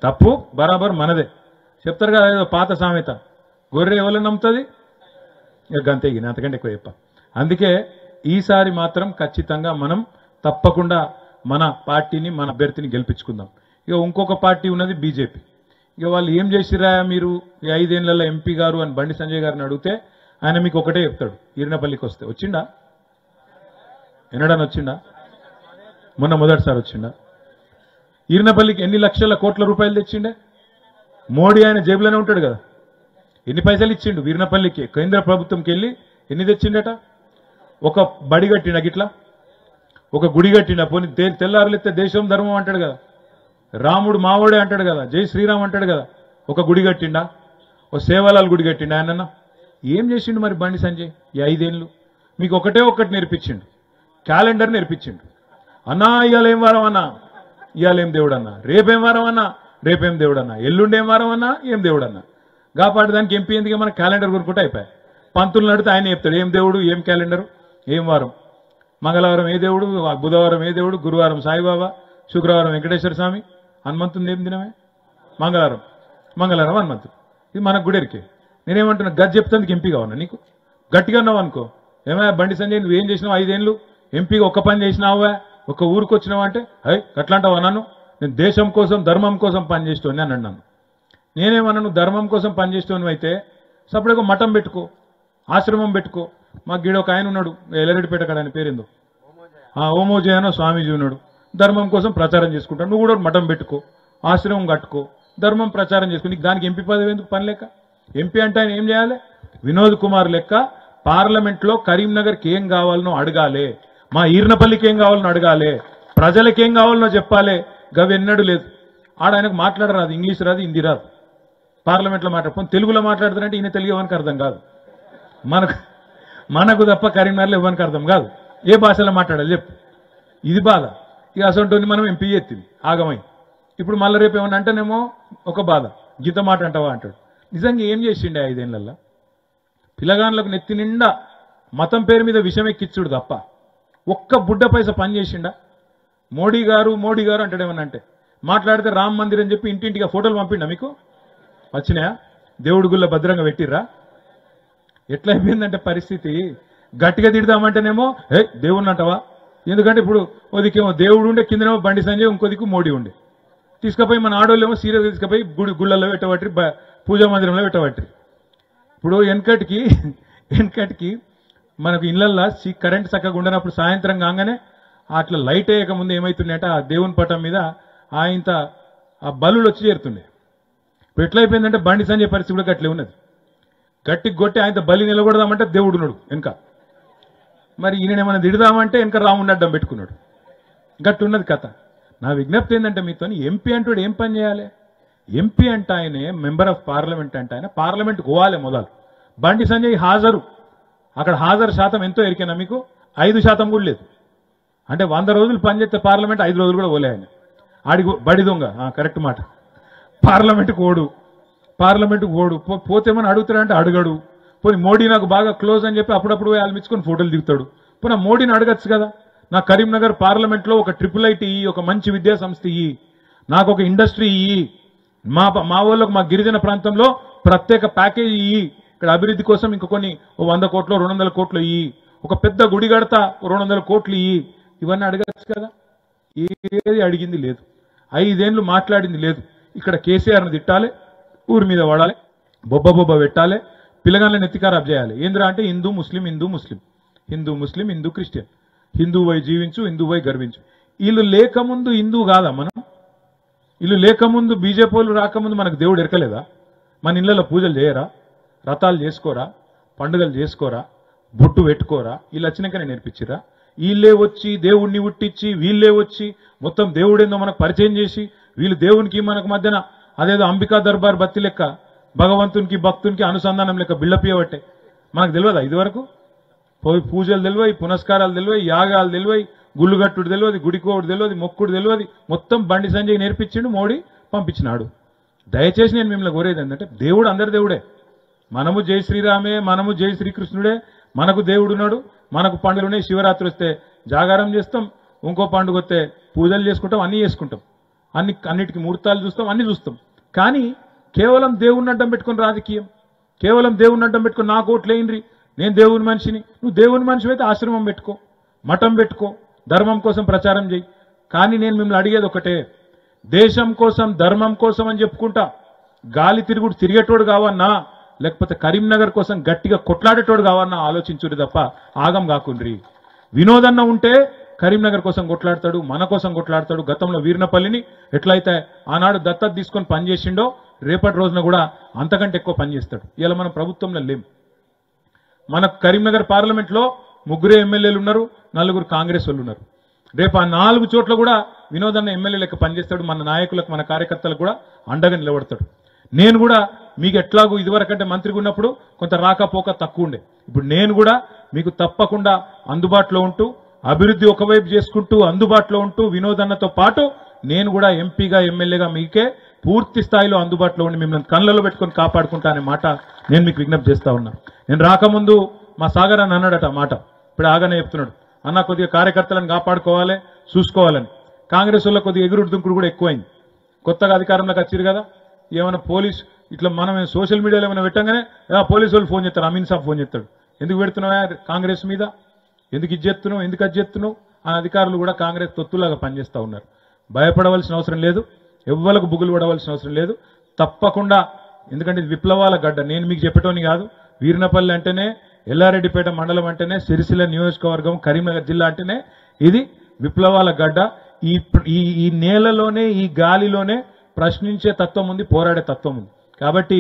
తప్పు బరాబర్ మనదే. చెప్తారు కదా ఏదో పాత సామెత, గొర్రె ఎవరు నమ్ముతుంది, ఇక గంతేగిన అంతకంటే ఎక్కువ చెప్ప. అందుకే ఈసారి మాత్రం ఖచ్చితంగా మనం తప్పకుండా మన పార్టీని, మన అభ్యర్థిని గెలిపించుకుందాం. ఇక ఇంకొక పార్టీ ఉన్నది బీజేపీ. ఇక వాళ్ళు ఏం చేసిరా మీరు ఈ 5 ఏళ్లలో ఎంపీ గారు అని బండి సంజయ్ గారిని అడిగితే ఆయన మీకు ఒకటే చెప్తాడు, ఈరినపల్లికి వస్తే వచ్చిండా, ఎన్నడని వచ్చిండా, మొన్న మొదటిసారి వచ్చిండా. ఈరినపల్లికి ఎన్ని లక్షల కోట్ల రూపాయలు తెచ్చిండే, మోడీ ఆయన జేబులోనే ఉంటాడు కదా. ఎన్ని పైసలు ఇచ్చిండు వీరినపల్లికి, కేంద్ర ప్రభుత్వంకి వెళ్ళి ఎన్ని తెచ్చిండట. ఒక బడి కట్టిండ, గిట్లా ఒక గుడి కట్టిండ, పోనీ తెల్లారులెత్తే దేశం ధర్మం అంటాడు కదా, రాముడు మావోడే అంటాడు కదా, జై శ్రీరామ్ అంటాడు కదా. ఒక గుడి కట్టిండా, ఓ సేవాలాల్ గుడి కట్టిండా ఆయనన్నా. ఏం చేసిండు మరి బండి సంజయ్ ఈ 5 ఏళ్ళు? మీకు ఒకటే ఒక్కటి నేర్పించిండు, క్యాలెండర్ నేర్పించిండు. అన్నా ఇవాళ ఏం వారం అన్నా, ఇవాళ ఏం దేవుడు అన్నా, రేపేం వారం అన్నా, రేపేం దేవుడు అన్నా, ఎల్లుండేం వారం అన్నా, ఏం దేవుడు అన్నా. కాబట్టి దానికి ఎంపీ ఎందుకు మన క్యాలెండర్ కొనుక్కుంటే అయిపోయాయి. పంతులు నడితే ఆయన చెప్తాడు ఏం దేవుడు, ఏం క్యాలెండరు, ఏం వారం. మంగళవారం ఏ దేవుడు, బుధవారం ఏ దేవుడు, గురువారం సాయిబాబా, శుక్రవారం వెంకటేశ్వర స్వామి, హనుమంతుని ఏం దినమే, మంగళవారం హనుమంతు. ఇది మనకు గుడెరికే. నేనేమంటున్నా, గది చెప్తానికి ఎంపీ కావన్నా నీకు, గట్టిగా ఉన్నావు అనుకో, ఏమైనా బండి సంజయ్ నువ్వేం చేసినావు 5 ఏళ్ళు, ఎంపీగా ఒక్క పని చేసినావా, ఒక ఊరికి వచ్చినావా అంటే అట్లాంటావా నన్ను, నేను దేశం కోసం ధర్మం కోసం పనిచేస్తాను అని అన్నాను. నేనేమన్నా నువ్వు ధర్మం కోసం పనిచేస్తాను అయితే సపరేట్గా మఠం పెట్టుకో, ఆశ్రమం పెట్టుకో. మాకు గీడ ఒక ఆయన ఉన్నాడు ఎల్లరెడ్డిపేట కాడ, ఆయన పేరేందో ఓమోజయనో స్వామీజీ ఉన్నాడు, ధర్మం కోసం ప్రచారం చేసుకుంటాడు. నువ్వు కూడా మఠం పెట్టుకో, ఆశ్రమం కట్టుకో, ధర్మం ప్రచారం చేసుకో. నీకు దానికి ఎంపీ పదవి ఎందుకు పని లేక? ఎంపీ అంటే ఆయన ఏం చేయాలి, వినోద్ కుమార్ లెక్క పార్లమెంట్లో కరీంనగర్కి ఏం కావాలనో అడగాలి, మా ఈర్నపల్లికి ఏం కావాలనో అడగాలి, ప్రజలకి ఏం కావాలనో చెప్పాలి. గవి ఎన్నడూ లేదు. ఆడ ఆయనకు మాట్లాడరాదు, ఇంగ్లీష్ రాదు, హిందీ రాదు. పార్లమెంట్లో మాట్లాడుకోని తెలుగులో మాట్లాడుతారంటే ఈయన తెలుగు ఎవరికి అర్థం కాదు, మనకు తప్ప కరీంనగర్లో ఎవరికి అర్థం కాదు. ఏ భాషలో మాట్లాడాలి చెప్పు, ఇది బాధ. ఇక అసలు మనం ఎంపీ ఎత్తింది ఆగమై. ఇప్పుడు మళ్ళీ రేపు ఏమన్నా అంటేనేమో ఒక బాధ, గీత మాట అంటావా అంటాడు. నిజంగా ఏం చేసిండే 5 ఏళ్లలో? పిల్లగాన్లకు నెత్తి నిండా మతం పేరు మీద విషం ఎక్కిచ్చుడు తప్ప ఒక్క బుడ్డ పైస పని చేసిండా? మోడీ గారు అంటాడేమన్నా అంటే మాట్లాడితే రామ్ మందిర్ అని చెప్పి ఇంటింటిగా ఫోటోలు పంపిండా మీకు? వచ్చినాయా? దేవుడి గుళ్ళ భద్రంగా పెట్టిర్రా? ఎట్లా అయిపోయిందంటే పరిస్థితి, గట్టిగా తిడదామంటేనేమో దేవుడిని అంటావా? ఎందుకంటే ఇప్పుడు ఓదికేమో దేవుడు ఉండే, కిందనేమో బండి సంజయ్, ఇంకోదికు మోడీ ఉండే. తీసుకుపోయి మన ఆడోళ్ళేమో సీరియస్ తీసుకుపోయి గుళ్ళల్లో పెట్టబట్టి, పూజా మందిరంలో పెట్టబట్టి. ఇప్పుడు వెనకటికి మనకు ఇళ్లల్లో కరెంట్ చక్కగా ఉండనప్పుడు సాయంత్రం కాగానే అట్లా లైట్ వేయక ముందు ఏమవుతుండే ఆ దేవుని పటం మీద ఆయంత ఆ బలులు వచ్చి చేరుతుండే. ఇప్పుడు ఎట్లయిపోయిందంటే బండి సంజయ్ పరిస్థితి కూడా గట్లే ఉన్నది. గట్టికి కొట్టి ఆయన బలి నిలబడదామంటే దేవుడు ఉన్నాడు వెనక. మరి ఈయన ఏమైనా తిడదామంటే వెనక రాముడిని అడ్డం పెట్టుకున్నాడు. గట్టి ఉన్నది కథ. నా విజ్ఞప్తి ఏంటంటే మీతో, ఎంపీ అంటాడు ఏం పని చేయాలి? ఎంపీ అంటే ఆయనే మెంబర్ ఆఫ్ పార్లమెంట్ అంటే ఆయన పార్లమెంట్ పోవాలి మొదలు. బండి సంజయ్ హాజరు, అక్కడ హాజరు శాతం ఎంతో ఎరికేనా మీకు? 5% కూడా లేదు. అంటే 100 రోజులు పనిచేస్తే పార్లమెంట్ 5 రోజులు కూడా పోలే ఆయన. ఆడికి బడి దొంగ, కరెక్ట్ మాట. పార్లమెంట్కి ఓడు పోతే మనం అడుగుతాడంటే అడగడు. పోనీ మోడీ నాకు బాగా క్లోజ్ అని చెప్పి అప్పుడప్పుడు వాళ్ళు మెచ్చుకొని ఫోటోలు దిగుతాడు. పోనీ మోడీని అడగచ్చు కదా, నా కరీంనగర్ పార్లమెంట్లో ఒక IIIT ఇయ్యి, ఒక మంచి విద్యా సంస్థ ఇయ్యి, నాకు ఒక ఇండస్ట్రీ ఇయ్యి, మా వాళ్ళకు మా గిరిజన ప్రాంతంలో ప్రత్యేక ప్యాకేజీ ఇయ్యి, ఇక్కడ అభివృద్ధి కోసం ఇంక కొన్ని 100 కోట్లు 200 కోట్లు ఇయ్యి, ఒక పెద్ద గుడి కడతా 200 కోట్లు ఇయ్యి, ఇవన్నీ అడగచ్చు కదా. ఏది అడిగింది లేదు, 5 ఏళ్ళు మాట్లాడింది లేదు. ఇక్కడ కేసీఆర్ని తిట్టాలి, ఊరి మీద వాడాలి, బొబ్బ పెట్టాలి, పిల్లగాళ్ళని ఎత్తి ఖరాబ్ చేయాలి. ఏంద్రా అంటే హిందూ ముస్లిం, హిందూ క్రిస్టియన్, హిందువై జీవించు, హిందువై గర్వించు. వీళ్ళు లేకముందు హిందూ కాదా మనం? వీళ్ళు లేకముందు బీజేపీ వాళ్ళు రాకముందు మనకు దేవుడు ఎరకలేదా? మన ఇళ్లలో పూజలు చేయరా, వ్రతాలు చేసుకోరా, పండుగలు చేసుకోరా, బొట్టు పెట్టుకోరా? వీళ్ళు వచ్చినాకనే నేర్పించిరా? వీళ్ళే వచ్చి దేవుడిని ఉట్టించి, వీళ్ళే వచ్చి మొత్తం దేవుడేందో మనకు పరిచయం చేసి, వీళ్ళు దేవునికి మనకు మధ్యన అదేదో అంబికా దర్బార్ బత్తి లెక్క భగవంతునికి భక్తునికి అనుసంధానం లెక్క బిళ్ళపియబట్టే. మనకు తెలియదా ఇదివరకు? పూజలు తెలియదు, పునస్కారాలు తెలియదు, యాగాలు తెలియదు, గుళ్ళుగట్టుడు తెలియదు, గుడికోడు తెలియదు, మొక్కుడు తెలియదు. మొత్తం బండి సంజయ్ నేర్పించిండు, మోడీ పంపించినాడు. దయచేసి నేను మిమ్మల్ని కోరేది ఏంటంటే, దేవుడు అందరి దేవుడే, మనము జై శ్రీరామే, మనము జై శ్రీకృష్ణుడే, మనకు దేవుడున్నాడు, మనకు పండుగలున్నాయి. శివరాత్రి వస్తే జాగారం చేస్తాం, ఇంకో పండుగ వస్తే పూజలు చేసుకుంటాం, అన్నీ చేసుకుంటాం, అన్నిటికీ ముహూర్తాలు చూస్తాం, అన్ని చూస్తాం. కానీ కేవలం దేవుణ్ణి అడ్డం పెట్టుకుని రాజకీయం, కేవలం దేవుణ్ణి అడ్డం పెట్టుకుని నాకు ఓట్లేయండి, నేను దేవుని మనిషిని. నువ్వు దేవుని మనిషి అయితే ఆశ్రమం పెట్టుకో, మఠం పెట్టుకో, ధర్మం కోసం ప్రచారం చేయి. కానీ నేను మిమ్మల్ని అడిగేది ఒకటే, దేశం కోసం ధర్మం కోసం అని చెప్పుకుంటా గాలి తిరుగుడు తిరిగేటోడు కావన్నా, లేకపోతే కరీంనగర్ కోసం గట్టిగా కొట్లాడేటోడు కావన్నా ఆలోచించుడు తప్ప ఆగం కాకుండ్రి. వినోదన్న ఉంటే కరీంనగర్ కోసం కొట్లాడతాడు, మన కోసం కొట్లాడతాడు. గతంలో వీర్నపల్లిని ఎట్లయితే ఆనాడు దత్తత తీసుకొని పనిచేసిండో రేపటి రోజున కూడా అంతకంటే ఎక్కువ పనిచేస్తాడు. ఇలా మనం ప్రభుత్వంలో లేం. మనకు కరీంనగర్ పార్లమెంట్లో 3 ఎమ్మెల్యేలు ఉన్నారు, 4 కాంగ్రెస్ వాళ్ళు ఉన్నారు. రేపు ఆ 4 చోట్ల కూడా వినోదన్న ఎమ్మెల్యే లెక్క పనిచేస్తాడు. మన నాయకులకు, మన కార్యకర్తలకు కూడా అండగా నిలబడతాడు. నేను కూడా మీకు ఎట్లాగూ ఇదివరకంటే మంత్రిగా ఉన్నప్పుడు కొంత రాకపోక తక్కువ ఉండే, ఇప్పుడు నేను కూడా మీకు తప్పకుండా అందుబాటులో ఉంటూ, అభివృద్ధి ఒకవైపు చేసుకుంటూ అందుబాటులో ఉంటూ, వినోదన్నతో పాటు నేను కూడా ఎంపీగా ఎమ్మెల్యేగా మీకే పూర్తి స్థాయిలో అందుబాటులో ఉండి మిమ్మల్ని కళ్ళలో పెట్టుకొని కాపాడుకుంటా అనే మాట నేను మీకు విజ్ఞప్తి చేస్తా ఉన్నా. నేను రాకముందు మా సాగర్ అని అన్నాడట మాట, ఇప్పుడు ఆగానే చెప్తున్నాడు, అన్న కొద్దిగా కార్యకర్తలను కాపాడుకోవాలి, చూసుకోవాలని. కాంగ్రెస్ వల్ల కొద్దిగా ఎగురుడు దుంకుడు కూడా ఎక్కువైంది. కొత్తగా అధికారంలోకి వచ్చారు కదా, ఏమైనా పోలీస్ ఇట్లా మనం సోషల్ మీడియాలో ఏమైనా పెట్టంగానే పోలీసు వాళ్ళు ఫోన్ చేస్తారు, అమీన్ సాబ్ ఫోన్ చేస్తాడు, ఎందుకు పెడుతున్నావా కాంగ్రెస్ మీద, ఎందుకు ఇది చేస్తున్నావు, ఎందుకు అది చేస్తున్నావు. ఆ అధికారులు కూడా కాంగ్రెస్ తొత్తులాగా పనిచేస్తూ ఉన్నారు. భయపడవలసిన అవసరం లేదు, ఎవ్వలకు బుగులు పడవలసిన అవసరం లేదు. తప్పకుండా, ఎందుకంటే ఇది విప్లవాల గడ్డ. నేను మీకు చెప్పటోని కాదు, వీర్నపల్లి అంటేనే, ఎల్లారెడ్డిపేట మండలం అంటేనే, సిరిసిల్ల నియోజకవర్గం, కరీంనగర్ జిల్లా అంటేనే ఇది విప్లవాల గడ్డ. ఈ నేలలోనే, ఈ గాలిలోనే ప్రశ్నించే తత్వం ఉంది, పోరాడే తత్వం ఉంది. కాబట్టి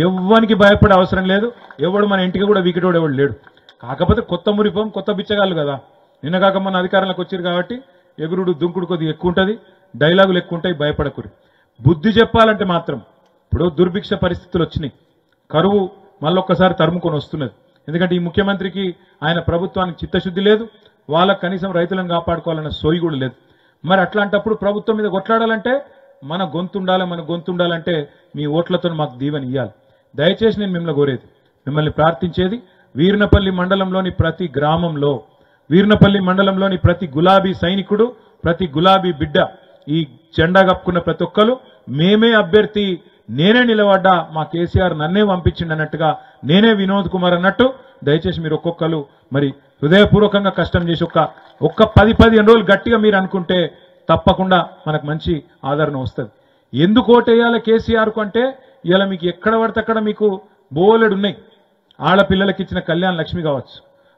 ఎవ్వనికి భయపడే అవసరం లేదు. ఎవడు మన ఇంటికి కూడా వీకిటోడు ఎవడు లేడు. కాకపోతే కొత్త మురిపం, కొత్త బిచ్చగాళ్ళు కదా, నిన్న కాక మన అధికారంలోకి వచ్చారు కాబట్టి ఎగురుడు దుంకుడు కొద్దిగా ఎక్కువ ఉంటుంది, డైలాగులు ఎక్కువ ఉంటాయి, భయపడకురి. బుద్ధి చెప్పాలంటే మాత్రం ఇప్పుడు దుర్భిక్ష పరిస్థితులు వచ్చినాయి, కరువు మళ్ళొక్కసారి తరుముకొని వస్తున్నది. ఎందుకంటే ఈ ముఖ్యమంత్రికి, ఆయన ప్రభుత్వానికి చిత్తశుద్ధి లేదు, వాళ్ళకు కనీసం రైతులను కాపాడుకోవాలన్న సోయి కూడా లేదు. మరి అట్లాంటప్పుడు ప్రభుత్వం మీద కొట్లాడాలంటే మన గొంతుండాలంటే మీ ఓట్లతో మాకు దీవెని ఇవ్వాలి. దయచేసి నేను మిమ్మల్ని కోరేది, మిమ్మల్ని ప్రార్థించేది, వీర్నపల్లి మండలంలోని ప్రతి గ్రామంలో, వీర్నపల్లి మండలంలోని ప్రతి గులాబీ సైనికుడు, ప్రతి గులాబీ బిడ్డ, ఈ జెండా కప్పుకున్న ప్రతి ఒక్కరు మేమే అభ్యర్థి, నేనే నిలబడ్డా, మా కేసీఆర్ నన్నే పంపించిండి అన్నట్టుగా, నేనే వినోద్ కుమార్ అన్నట్టు దయచేసి మీరు ఒక్కొక్కరు మరి హృదయపూర్వకంగా కష్టం చేసి ఒక్క 10-15 రోజులు గట్టిగా మీరు అనుకుంటే తప్పకుండా మనకు మంచి ఆదరణ వస్తుంది. ఎందుకు ఓటేయాలి కేసీఆర్కు అంటే, ఇలా మీకు ఎక్కడ పడితే అక్కడ మీకు బోలెడు ఉన్నాయి. ఆడపిల్లలకి ఇచ్చిన కళ్యాణ లక్ష్మి కావచ్చు,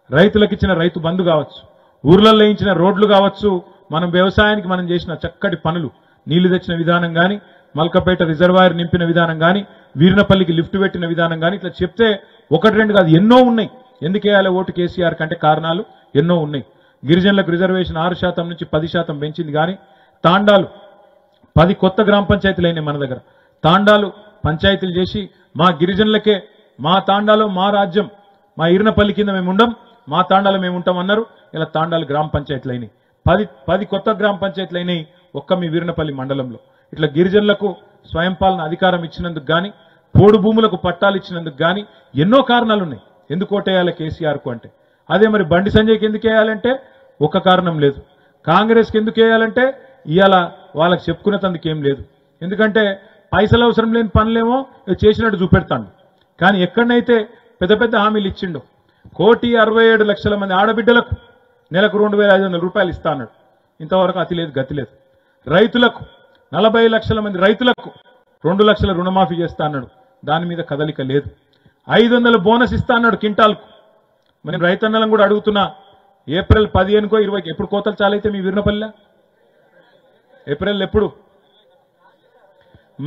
రైతులకు ఇచ్చిన రైతు బంధు కావచ్చు, ఊర్లలో ఇచ్చిన రోడ్లు కావచ్చు, మనం వ్యవసాయానికి మనం చేసిన చక్కటి పనులు, నీళ్లు తెచ్చిన విధానం కానీ, మల్కపేట రిజర్వాయర్ నింపిన విధానం కానీ, వీర్నపల్లికి లిఫ్ట్ పెట్టిన విధానం కానీ, ఇట్లా చెప్తే 1-2 కాదు, ఎన్నో ఉన్నాయి. ఎందుకు వేయాలి ఓటు కేసీఆర్ కంటే కారణాలు ఎన్నో ఉన్నాయి. గిరిజనులకు రిజర్వేషన్ 6% నుంచి 10% పెంచింది కానీ, తాండాలు 10 కొత్త గ్రామ పంచాయతీలు అయినాయి మన దగ్గర. తాండాలు పంచాయతీలు చేసి మా గిరిజనులకే, మా తాండాలో మా రాజ్యం, మా ఈర్నపల్లి కింద మేము ఉండం, మా తాండాలో మేము ఉంటాం అన్నారు. ఇలా తాండాలు గ్రామ పంచాయతీలు అయినాయి, 10 కొత్త గ్రామ పంచాయతీలు అయినాయి ఒక్క మీ వీర్నపల్లి మండలంలో. ఇట్లా గిరిజనులకు స్వయం పాలన అధికారం ఇచ్చినందుకు కానీ, పోడు భూములకు పట్టాలు ఇచ్చినందుకు కానీ ఎన్నో కారణాలు ఉన్నాయి ఎందుకు ఓటేయాలి కేసీఆర్కు అంటే. అదే మరి బండి సంజయ్కి ఎందుకు వేయాలంటే ఒక కారణం లేదు, కాంగ్రెస్కి ఎందుకు వేయాలంటే ఇవాళ వాళ్ళకి చెప్పుకునేందుకు ఏం లేదు. ఎందుకంటే పైసలు అవసరం లేని పనులేమో చేసినట్టు చూపెడతాడు, కానీ ఎక్కడనైతే పెద్ద పెద్ద హామీలు ఇచ్చిండో, 1,67,00,000 మంది ఆడబిడ్డలకు నెలకు 2,500 రూపాయలు ఇస్తా అన్నాడు, ఇంతవరకు అతి లేదు గతి లేదు. రైతులకు 40 లక్షల మంది రైతులకు 2 లక్షల రుణమాఫీ చేస్తా అన్నాడు, దాని మీద కదలిక లేదు. 500 బోనస్ ఇస్తా అన్నాడు క్వింటాల్కు. మనం రైతన్నలను కూడా అడుగుతున్నా, ఏప్రిల్ 15కో 20 ఎప్పుడు కోతలు చాలైతే మీ వీర్నపల్లిలో? ఏప్రిల్ ఎప్పుడు?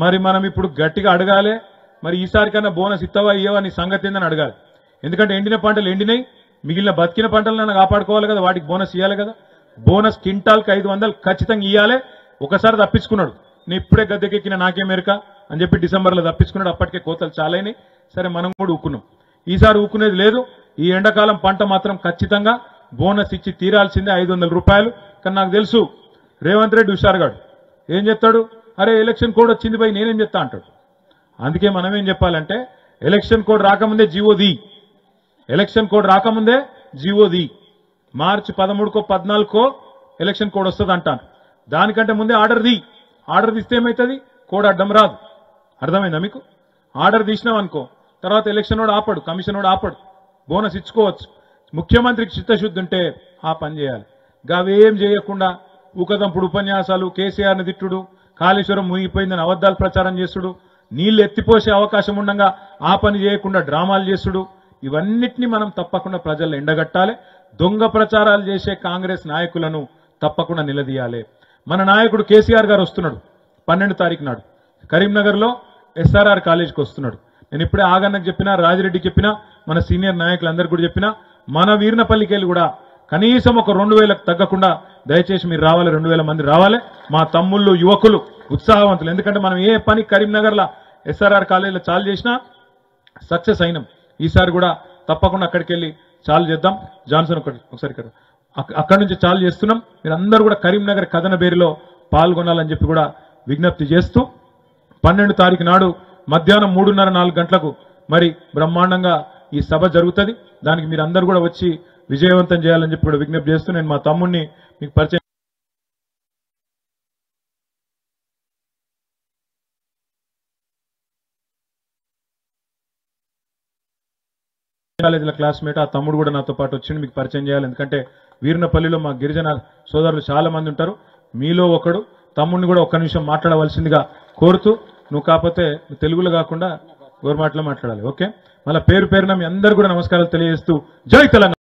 మరి మనం ఇప్పుడు గట్టిగా అడగాలి, మరి ఈసారి కన్నా బోనస్ ఇస్తావా ఇయ్యవా నీ సంగతి ఏందని అడగాలి. ఎందుకంటే ఎండిన పంటలు ఎండినాయి, మిగిలిన బతికిన పంటలను కాపాడుకోవాలి కదా, వాటికి బోనస్ ఇవ్వాలి కదా. బోనస్ క్వింటాల్కి 500 ఖచ్చితంగా ఇవ్వాలి. ఒకసారి తప్పించుకున్నాడు, నేను ఇప్పుడే గద్దెకెక్కిన నాకే మెరక అని చెప్పి డిసెంబర్లో తప్పించుకున్నాడు, అప్పటికే కోతలు చాలైనాయి. సరే మనం కూడా ఊకున్నాం, ఈసారి ఊకునేది లేదు. ఈ ఎండాకాలం పంట మాత్రం ఖచ్చితంగా బోనస్ ఇచ్చి తీరాల్సిందే 500 రూపాయలు. కానీ నాకు తెలుసు రేవంత్ రెడ్డి హుషారుగాడు ఏం చెప్తాడు, అరే ఎలక్షన్ కోడ్ వచ్చింది పోయి నేనేం చెప్తా అంటాడు. అందుకే మనం ఏం చెప్పాలంటే ఎలక్షన్ కోడ్ రాకముందే జీవోది, ఎలక్షన్ కోడ్ రాకముందే జీవోది. మార్చి 13కో 14కో ఎలక్షన్ కోడ్ వస్తుంది అంటాను. దానికంటే ముందే ఆర్డర్ తీస్తే ఏమవుతుంది? కోడ్ అడ్డం రాదు. అర్థమైందా మీకు? ఆర్డర్ తీసినాం అనుకో, తర్వాత ఎలక్షన్ వాడు ఆపడు, కమిషన్ వాడు ఆపడు, బోనస్ ఇచ్చుకోవచ్చు. ముఖ్యమంత్రికి చిత్తశుద్ధి ఉంటే ఆ పని చేయాలి. గవేం చేయకుండా ఊకదంపుడు ఉపన్యాసాలు, కేసీఆర్ని తిట్టుడు, కాళేశ్వరం మునిగిపోయిందని అబద్దాలు ప్రచారం చేసుడు, నీళ్లు ఎత్తిపోసే అవకాశం ఉండగా ఆ పని చేయకుండా డ్రామాలు చేసుడు, ఇవన్నిటినీ మనం తప్పకుండా ప్రజల్లో ఎండగట్టాలి. దొంగ ప్రచారాలు చేసే కాంగ్రెస్ నాయకులను తప్పకుండా నిలదీయాలి. మన నాయకుడు కేసీఆర్ గారు వస్తున్నాడు 12 తారీఖు నాడు కరీంనగర్లో ఎస్ఆర్ఆర్ కాలేజీకి వస్తున్నాడు. నేను ఇప్పుడే ఆగన్నకు చెప్పినా, రాజిరెడ్డికి చెప్పినా, మన సీనియర్ నాయకులందరికీ కూడా చెప్పినా, మన వీర్నపల్లికి వెళ్ళి కూడా కనీసం ఒక 2000కు తగ్గకుండా దయచేసి మీరు రావాలి, 2000 మంది రావాలి. మా తమ్ముళ్ళు, యువకులు, ఉత్సాహవంతులు. ఎందుకంటే మనం ఏ పని కరీంనగర్లో ఎస్ఆర్ఆర్ కాలేజీలో చాలు చేసినా సక్సెస్ అయినాం. ఈసారి కూడా తప్పకుండా అక్కడికి వెళ్ళి చాలు చేద్దాం. జాన్సన్ ఒకసారి ఇక్కడ అక్కడి నుంచి చాలు చేస్తున్నాం. మీరందరూ కూడా కరీంనగర్ కథన బేరిలో పాల్గొనాలని చెప్పి కూడా విజ్ఞప్తి చేస్తూ 12 తారీఖు నాడు మధ్యాహ్నం 3:30-4 గంటలకు మరి బ్రహ్మాండంగా ఈ సభ జరుగుతుంది. దానికి మీరందరూ కూడా వచ్చి విజయవంతం చేయాలని చెప్పి కూడా విజ్ఞప్తి చేస్తూ నేను మా తమ్ముడిని మీకు పరిచయం కాలేజీల క్లాస్మేట్, ఆ తమ్ముడు కూడా నాతో పాటు వచ్చింది, మీకు పరిచయం చేయాలి. ఎందుకంటే వీర్నపల్లిలో మా గిరిజన సోదరులు చాలా మంది ఉంటారు. మీలో ఒకడు తమ్ముడిని కూడా ఒక్క నిమిషం మాట్లాడవలసిందిగా కోరుతూ, నువ్వు కాకపోతే తెలుగులో కాకుండా గోరుమాటలో మాట్లాడాలి. ఓకే, మళ్ళీ పేరు పేరున మీ అందరు కూడా నమస్కారాలు తెలియజేస్తూ జై తెలంగాణ.